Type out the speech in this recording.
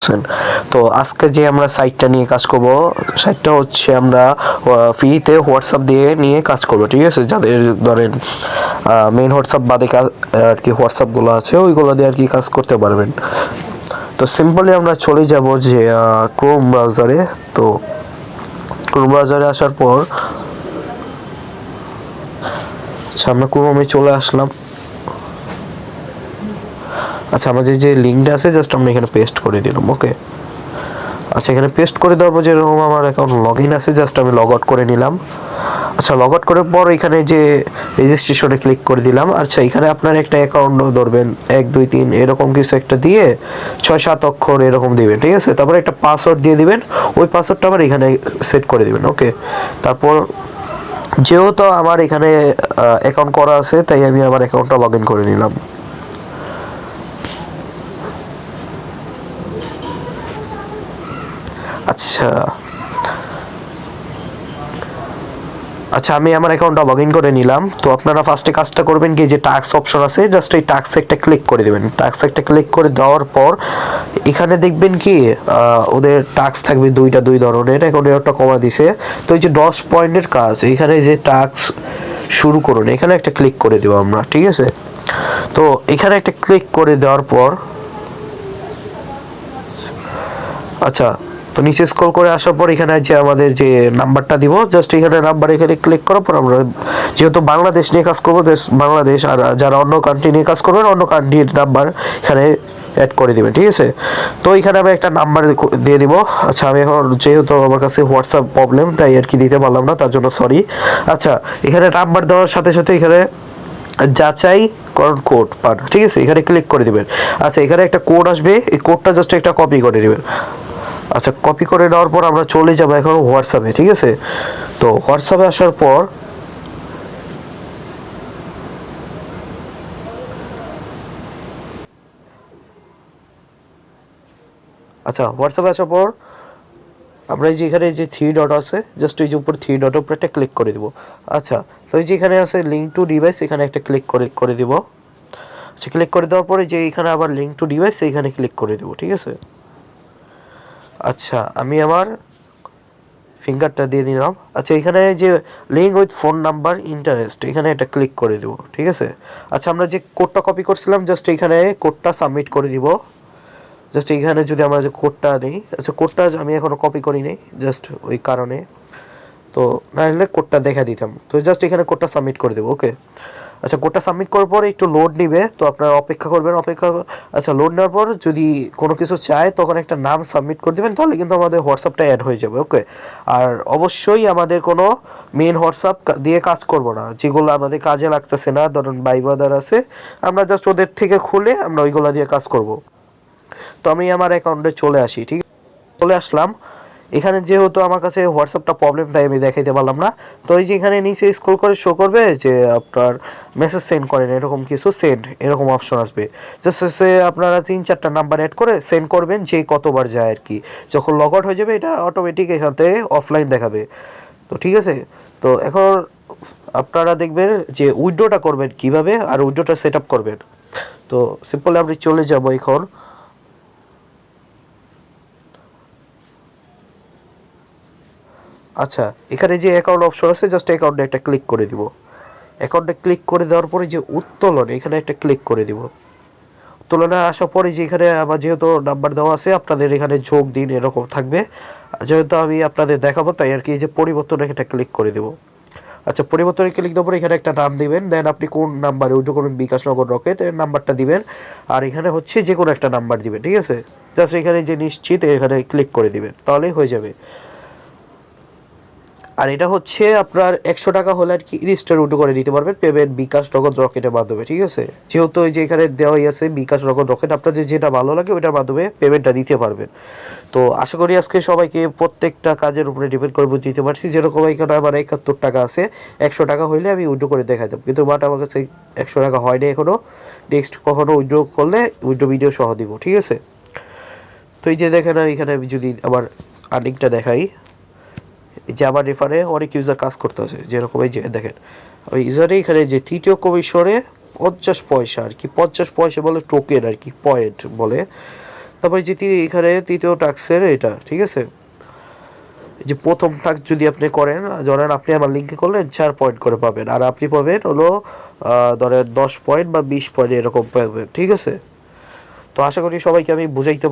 করছেন। তো আজকে যে আমরা সাইটটা নিয়ে কাজ করব, সাইটটা হচ্ছে আমরা ফ্রিতে হোয়াটসঅ্যাপ দিয়ে নিয়ে কাজ করব, ঠিক আছে? যাদের ধরেন মেইন হোয়াটসঅ্যাপ বাদে আর কি হোয়াটসঅ্যাপগুলো আছে ওইগুলো দিয়ে আর কি কাজ করতে পারবেন। তো সিম্পলি আমরা চলে যাব যে ক্রোম ব্রাউজারে। তো ক্রোম ব্রাউজারে আসার পর আচ্ছা আমরা ক্রোমে চলে আসলাম। আচ্ছা আমাদের যে লিঙ্কটা আছে জাস্ট আমরা এখানে পেস্ট করে দিলাম। ওকে, আচ্ছা এখানে পেস্ট করে দেওয়ার পর যেরকম আমার অ্যাকাউন্ট লগ ইন আছে জাস্ট আমি লগ আউট করে নিলাম। আচ্ছা লগ আউট করার পর এখানে যে রেজিস্ট্রেশনে ক্লিক করে দিলাম। আচ্ছা এখানে আপনার একটা অ্যাকাউন্ট ধরবেন 1 2 3 এরকম কিছু একটা দিয়ে 6 7 অক্ষর এরকম দিবেন, ঠিক আছে? তারপরে একটা পাসওয়ার্ড দিয়ে দিবেন, ওই পাসওয়ার্ডটা আবার এখানে সেট করে দিবেন। ওকে, তারপর যেহেতু আমার এখানে অ্যাকাউন্ট করা আছে তাই আমি আমার অ্যাকাউন্টটা লগ ইন করে নিলাম। আচ্ছা আচ্ছা আমি আমার অ্যাকাউন্টটা লগ ইন করে নিলাম। তো আপনারা ফার্স্টে কাজটা করবেন কি, যে টাস্ক অপশন আছে জাস্ট এই টাস্ক একটা ক্লিক করে দেবেন। টাস্ক একটা ক্লিক করে দেওয়ার পর এখানে দেখবেন কি ওদের টাস্ক থাকবে দুই ধরনের, এখন একটা কমা দিছে। তো এই যে 10 পয়েন্টের কাজ, এখানে যে টাস্ক শুরু করুন এখানে একটা ক্লিক করে দেবো আমরা, ঠিক আছে? তো এখানে একটা ক্লিক করে দেওয়ার পর আচ্ছা তো নিচে স্ক্রল করে আসার পর এখানে যে আমাদের যে নাম্বারটা দিব জাস্ট এখানে নাম্বার এখানে ক্লিক করার পর আমরা যেহেতু বাংলাদেশ নিয়ে কাজ করবো বাংলাদেশ, আর যারা অন্য কান্ট্রি নিয়ে কাজ করবেন অন্য কান্ট্রির নাম্বার এখানে অ্যাড করে দিবেন, ঠিক আছে? তো এখানে আমি একটা নাম্বার দিয়ে দিব। আচ্ছা আমি এখন যেহেতু আমার কাছে হোয়াটসঅ্যাপ প্রবলেম তাই আর কি দিতে পারলাম না, তার জন্য সরি। আচ্ছা এখানে নাম্বার দেওয়ার সাথে সাথে এখানে যাচাই করুন কোড পান, ঠিক আছে? এখানে ক্লিক করে দিবেন। আচ্ছা এখানে একটা কোড আসবে, এই কোডটা জাস্ট একটা কপি করে নেবেন। আচ্ছা কপি করে নেওয়ার পর আমরা চলে যাবো এখন হোয়াটসঅ্যাপে, ঠিক আছে? তো হোয়াটসঅ্যাপে আসার পর আচ্ছা হোয়াটসঅ্যাপে আসার পর আমরা এই যে এখানে যে 3 ডট আছে জাস্ট এই যে উপর 3 ডটের উপর একটা ক্লিক করে দিব। আচ্ছা তো এই যে এখানে আছে লিঙ্ক টু ডিভাইস, এখানে একটা ক্লিক করে দিব। সে ক্লিক করে দেওয়ার পরে যে এখানে আবার লিঙ্ক টু ডিভাইস এইখানে ক্লিক করে দিব, ঠিক আছে? আচ্ছা আমি আমার ফিঙ্গারটা দিয়ে দিলাম। আচ্ছা এখানে যে link with phone number interest এখানে এটা ক্লিক করে দেবো, ঠিক আছে? আচ্ছা আমরা যে কোডটা কপি করছিলাম জাস্ট এখানে কোডটা সাবমিট করে দিব। জাস্ট এইখানে যদি আমরা যে কোডটা নেই, আচ্ছা কোডটা আমি এখনো কপি করি নাই জাস্ট ওই কারণে, তো না হলে কোডটা দেখা দিতাম। তো জাস্ট এখানে কোডটা সাবমিট করে দেবো। ওকে, আচ্ছা কোডটা সাবমিট করার পরে একটু লোড নিবে, তো আপনারা অপেক্ষা করবেন। আচ্ছা লোড নেওয়ার পর যদি কোনো কিছু চায় তখন একটা নাম সাবমিট করে দেবেন, তাহলে কিন্তু আমাদের হোয়াটসঅ্যাপটা অ্যাড হয়ে যাবে। ওকে, আর অবশ্যই আমাদের কোনো মেন হোয়াটসঅ্যাপ দিয়ে কাজ করব না, যেগুলো আমাদের কাজে লাগতেছে না, ধরুন বাইবাদার আছে আমরা জাস্ট ওদের থেকে খুলে আমরা ওইগুলো দিয়ে কাজ করব। তো আমি আমার অ্যাকাউন্টে চলে আসি, ঠিক চলে আসলাম। এখানে যেহেতু আমার কাছে হোয়াটসঅ্যাপটা প্রবলেম তাই আমি দেখাইতে পারলাম না। তো এই যে এখানে নিচে স্ক্রল করে শো করবে যে আপনার মেসেজ সেন্ড করেন এরকম কিছু সেন্ড এরকম অপশন আসবে। জাস্ট সে আপনারা 3 4টা নাম্বার অ্যাড করে সেন্ড করবেন, যে কতবার যায় আর কি। যখন লগ আউট হয়ে যাবে এটা অটোমেটিক এখান থেকে অফলাইন দেখাবে। তো ঠিক আছে, তো এখন আপনারা দেখবেন যে উইথড্রটা করবেন কিভাবে আর উইথড্রটা সেট আপ করবেন। তো সিম্পলি আপনি চলে যাব এখন। আচ্ছা এখানে যে অ্যাকাউন্ট অপশন আছে জাস্ট অ্যাকাউন্টে একটা ক্লিক করে দিব। অ্যাকাউন্টে ক্লিক করে দেওয়ার পরে যে উত্তোলন এখানে একটা ক্লিক করে দিব। উত্তোলনে আসার পরে যে এখানে আমার যেহেতু নাম্বার দেওয়া আছে আপনাদের এখানে যোগ দিন এরকম থাকবে, যেহেতু আমি আপনাদের দেখাবো তাই আর কি। যে পরিবর্তন এটা ক্লিক করে দেবো। আচ্ছা পরিবর্তনে ক্লিক দেওয়ার পরে এখানে একটা নাম দিবেন, দেন আপনি কোন নাম্বারে উইথড্র করবেন, বিকাশ নগর রকেট এর নাম্বারটা দিবেন। আর এখানে হচ্ছে যে কোনো একটা নাম্বার দিবেন, ঠিক আছে? জাস্ট এখানে যে নিশ্চিত এখানে ক্লিক করে দিবেন, তাহলেই হয়ে যাবে। আর এটা হচ্ছে আপনার 100 টাকা হলে আর কি রেজিস্টার উইথড্র করে দিতে পারবেন পেমেন্ট বিকাশ নগদ রকেটের মাধ্যমে, ঠিক আছে? যেহেতু এই যে এখানে দেওয়াই আছে বিকাশ নগদ রকেট, আপনাদের যেটা ভালো লাগে ওইটার মাধ্যমে পেমেন্টটা দিতে পারবেন। তো আশা করি আজকে সবাইকে প্রত্যেকটা কাজের উপরে ডিপেন্ড করে দিতে পারছি। যেরকম এখানে আমার 71 টাকা আছে, 100 টাকা হইলে আমি উইথড্র করে দেখাই দেবো, কিন্তু বাট আমার কাছে 100 টাকা হয়নি এখনও। নেক্সট কখনো উইথড্র করলে উইথড্র ভিডিও সহ দিব, ঠিক আছে? তো এই যে দেখেন এখানে আমি যদি আমার আর্নিংটা দেখাই, যে আমার রেফারে অনেক ইউজার কাজ করতে আছে, যেরকম এই যে দেখেন ওই ইউজারে এখানে যে তৃতীয় কমিশনে 50 পয়সা আর কি, 50 পয়সা বলে টোকেন আর কি, পয়েন্ট বলে। তারপরে যে এখানে তৃতীয় টাস্কের এটা, ঠিক আছে? যে প্রথম টাস্ক যদি আপনি করেন, ধরেন আপনি আমার লিঙ্কে করলেন 4 পয়েন্ট করে পাবেন, আর আপনি পাবেন হলো ধরেন 10 পয়েন্ট বা 20 পয়েন্ট এরকম পাবেন, ঠিক আছে? তো আশা করি সবাইকে আমি বুঝাইতে